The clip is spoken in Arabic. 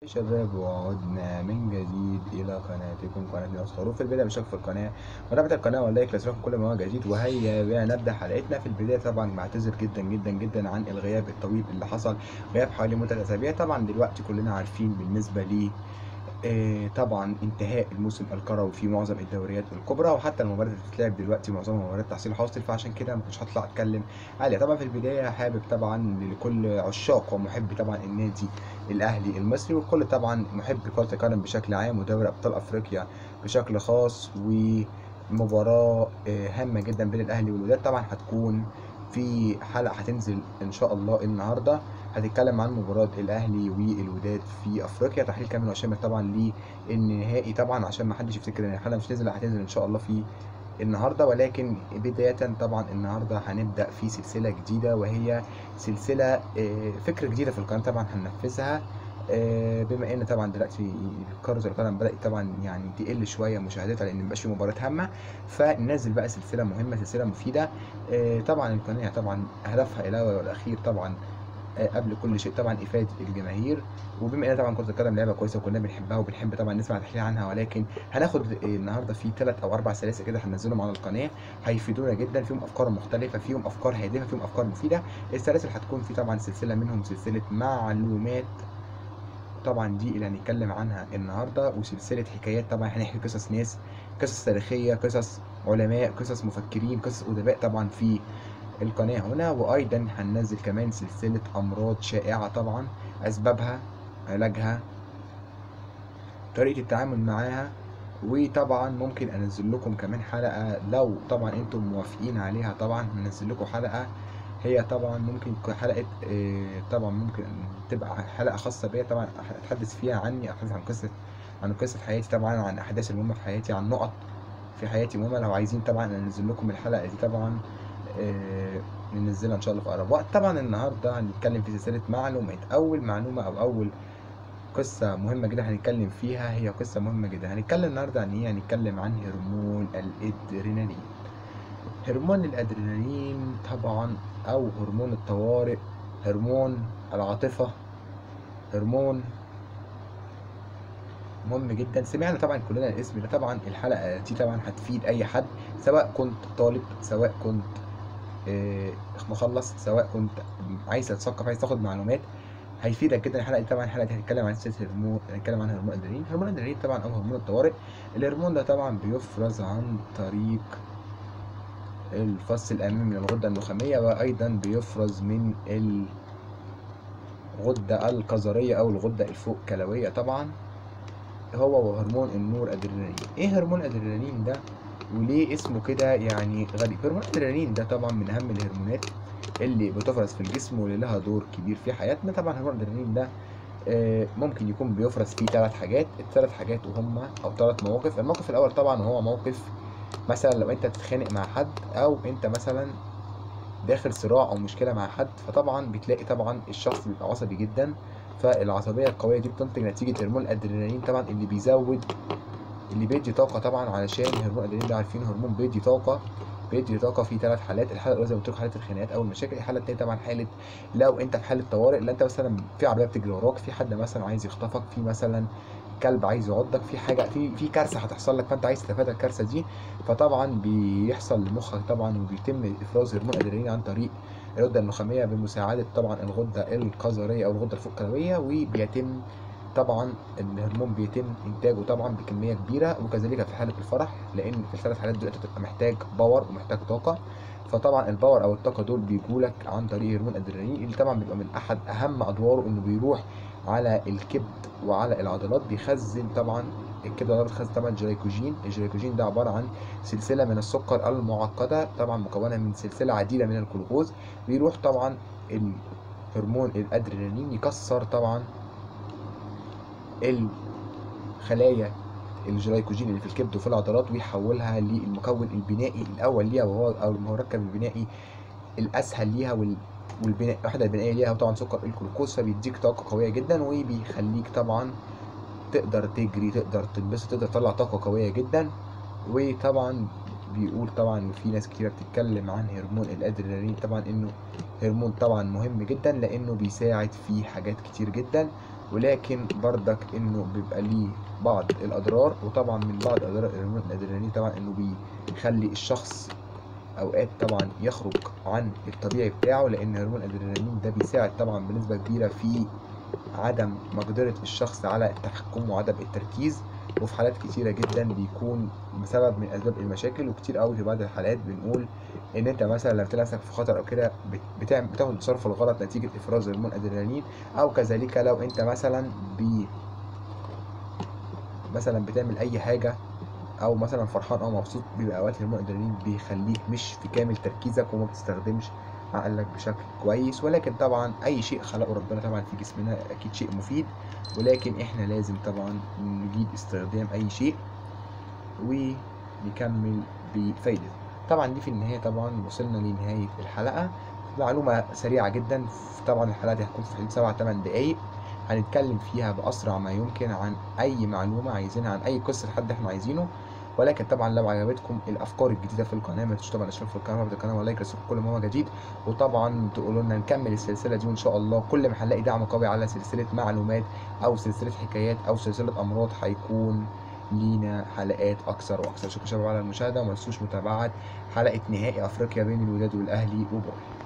شباب، وعدنا من جديد إلى قناتكم قناة الأسطورة. في البداية بشكل في القناة وتابعة القناة ولايك ليصلكم كل ما هو جديد. وهيا بنا نبدأ حلقتنا. في البداية طبعا بعتذر جدا جدا جدا عن الغياب الطويل اللي حصل، غياب حوالي مدة أسابيع. طبعا دلوقتي كلنا عارفين بالنسبة لي طبعا انتهاء الموسم الكروي في معظم الدوريات الكبرى، وحتى المباريات اللي بتتلعب دلوقتي معظمها مباريات تحصيل حاصل، فعشان كده ما كنتش هطلع اتكلم عليها. طبعا في البدايه حابب طبعا لكل عشاق ومحبي طبعا النادي الاهلي المصري، وكل طبعا محبي كره القدم بشكل عام ودوري ابطال افريقيا بشكل خاص، ومباراه هامه جدا بين الاهلي والوداد. طبعا هتكون في حلقه هتنزل ان شاء الله النهارده، هتتكلم عن مباراة الأهلي والوداد في أفريقيا، تحليل كامل وشامل طبعا للنهائي. طبعا عشان ما حدش يفتكر إن الحلقة مش نازلة، هتنزل إن شاء الله في النهارده. ولكن بداية طبعا النهارده هنبدأ في سلسلة جديدة، وهي سلسلة فكرة جديدة في القناة طبعا هننفذها. بما ان طبعا دلوقتي كرة القدم بدأت طبعا يعني تقل شوية مشاهدتها، لان مبقاش في مباريات هامة، فننزل بقى سلسلة مهمة، سلسلة مفيدة. طبعا القناة طبعا هدفها الأول والأخير طبعا قبل كل شيء طبعا افاده الجماهير. وبما ان طبعا كره القدم لعبه كويسه وكلنا بنحبها وبنحب طبعا نسمع تحليل عنها، ولكن هناخد النهارده في 3 أو 4 سلاسل كده هننزلهم على القناه، هيفيدونا جدا، فيهم افكار مختلفه، فيهم افكار هادفه، فيهم افكار مفيده. السلاسل هتكون في طبعا سلسله منهم سلسله معلومات، طبعا دي اللي هنتكلم عنها النهارده، وسلسله حكايات طبعا هنحكي قصص ناس، قصص تاريخيه، قصص علماء، قصص مفكرين، قصص ادباء طبعا في القناة هنا. وأيضا هننزل كمان سلسلة أمراض شائعة طبعا، أسبابها، علاجها، طريقة التعامل معاها. وطبعا ممكن أنزل لكم كمان حلقة لو طبعا أنتم موافقين عليها. طبعا هنزل لكم حلقة، هي طبعا ممكن تكون حلقة طبعا ممكن تبقى حلقة خاصة بيا، طبعا أتحدث فيها عني، أتحدث عن قصة حياتي، طبعا عن الأحداث المهمة في حياتي، عن نقط في حياتي مهمة. لو عايزين طبعا أنزل لكم الحلقة دي طبعا آه، ننزلها ان شاء الله في اقرب وقت. طبعا النهارده هنتكلم في سلسله معلومات. اول معلومه او اول قصه مهمه جدا هنتكلم فيها، هي قصه مهمه جدا. هنتكلم النهارده عن ايه؟ هنتكلم عن هرمون الادرينالين. هرمون الادرينالين طبعا، او هرمون الطوارئ، هرمون العاطفه، هرمون مهم جدا. سمعنا طبعا كلنا الاسم ده. طبعا الحلقه دي طبعا هتفيد اي حد، سواء كنت طالب، سواء كنت آه، مخلص، سواء كنت عايز تتثقف، عايز تاخد معلومات، هيفيدك جدا. الحلقه دي طبعا الحلقه دي هنتكلم عن سلسله هرمون، هنتكلم عن هرمون الادرينالين. هرمون الادرينالين طبعا او هرمون الطوارئ، الهرمون ده طبعا بيفرز عن طريق الفص الامامي من الغده النخاميه، وايضا بيفرز من الغده الكظريه او الغده الفوق كلويه. طبعا هو هرمون النور ادرينالين. ايه هرمون الادرينالين ده وليه اسمه كده يعني غريب؟ هرمون الادرينالين ده طبعا من اهم الهرمونات اللي بتفرز في الجسم واللي لها دور كبير في حياتنا. طبعا هرمون الادرينالين ده ممكن يكون بيفرز فيه 3 حاجات، ال3 حاجات وهم او 3 مواقف. الموقف الاول طبعا هو موقف مثلا لو انت بتتخانق مع حد، او انت مثلا داخل صراع او مشكله مع حد، فطبعا بتلاقي طبعا الشخص بيبقى عصبي جدا، فالعصبيه القويه دي بتنتج نتيجه هرمون الادرينالين طبعا اللي بيزود، اللي بيدي طاقه طبعا. علشان هرمون الادرينالين ده عارفين هرمون بيدي طاقه، بيدي طاقه في 3 حالات. الحاله الاولى زي ما قلت لكم حاله الخناقات او المشاكل، الحاله الثانيه طبعا حاله لو انت في حاله طوارئ، لا انت مثلا في عربيه بتجري وراك، في حد مثلا عايز يخطفك، في مثلا كلب عايز يعضك، في حاجه، في كارثه هتحصل لك، فانت عايز تتفادى الكارثه دي. فطبعا بيحصل لمخك طبعا وبيتم افراز هرمون ادرينالين عن طريق الغده النخاميه بمساعده طبعا الغده الكظريه او الغده الفوقكلويه، وبيتم طبعا الهرمون بيتم انتاجه طبعا بكميه كبيره. وكذلك في حاله الفرح، لان في ال3 حالات دول انت بتبقى محتاج باور ومحتاج طاقه. فطبعا الباور او الطاقه دول بيجولك عن طريق هرمون ادرينالين، اللي طبعا بيبقى من احد اهم ادواره انه بيروح على الكبد وعلى العضلات، بيخزن طبعا الكبد والعضلات، بتخزن طبعا جلايكوجين. الجلايكوجين ده عباره عن سلسله من السكر المعقده طبعا مكونه من سلسله عديده من الجلوكوز. بيروح طبعا الهرمون الادرينالين يكسر طبعا الخلايا الجلايكوجين اللي في الكبد وفي العضلات، ويحولها للمكون البنائي الاول ليها، وهو او المركب البنائي الاسهل ليها والبناء الوحده البنائيه ليها هو طبعا سكر الجلوكوز. فبيديك طاقه قويه جدا، وبيخليك طبعا تقدر تجري، تقدر تنبسط، تقدر تطلع طاقه قويه جدا. وطبعا بيقول طبعا في ناس كتيرة بتتكلم عن هرمون الادرينالين طبعا انه هرمون طبعا مهم جدا، لانه بيساعد في حاجات كتير جدا. ولكن بردك انه بيبقى ليه بعض الاضرار. وطبعا من بعض اضرار هرمون الادرينالين طبعا انه بيخلي الشخص اوقات طبعا يخرج عن الطبيعي بتاعه، لان هرمون الادرينالين ده بيساعد طبعا بنسبه كبيره في عدم مقدره الشخص على التحكم وعدم التركيز. وفي حالات كتيره جدا بيكون بسبب من اسباب المشاكل. وكتير قوي في بعض الحالات بنقول ان انت مثلا لما تلاقي نفسك في خطر او كده بتاخد التصرف الغلط نتيجه افراز هرمون ادرينالين. او كذلك لو انت مثلا مثلا بتعمل اي حاجه او مثلا فرحان او مبسوط، بيبقى اوقات هرمون الادرينالين بيخليك مش في كامل تركيزك وما بتستخدمش عقلك بشكل كويس. ولكن طبعا اي شيء خلقه ربنا طبعا في جسمنا اكيد شيء مفيد، ولكن احنا لازم طبعا نجيد استخدام اي شيء ونكمل بفايدة. طبعا دي في النهاية طبعا وصلنا لنهاية الحلقة. معلومة سريعة جدا، طبعا الحلقة دي هتكون في حدود 7-8 دقايق، هنتكلم فيها بأسرع ما يمكن عن أي معلومة عايزينها، عن أي قصة حد احنا عايزينه. ولكن طبعا لو عجبتكم الافكار الجديده في القناه ما تنسوش طبعا الاشتراك في القناه وتابع القناه ولايك للصوت كل ما هو جديد. وطبعا تقولوا لنا نكمل السلسله دي، وان شاء الله كل ما هنلاقي دعم قوي على سلسله معلومات او سلسله حكايات او سلسله امراض هيكون لينا حلقات اكثر واكثر. شكرا شباب على المشاهده، وما تنسوش متابعه حلقه نهائي افريقيا بين الوداد والاهلي. وباي.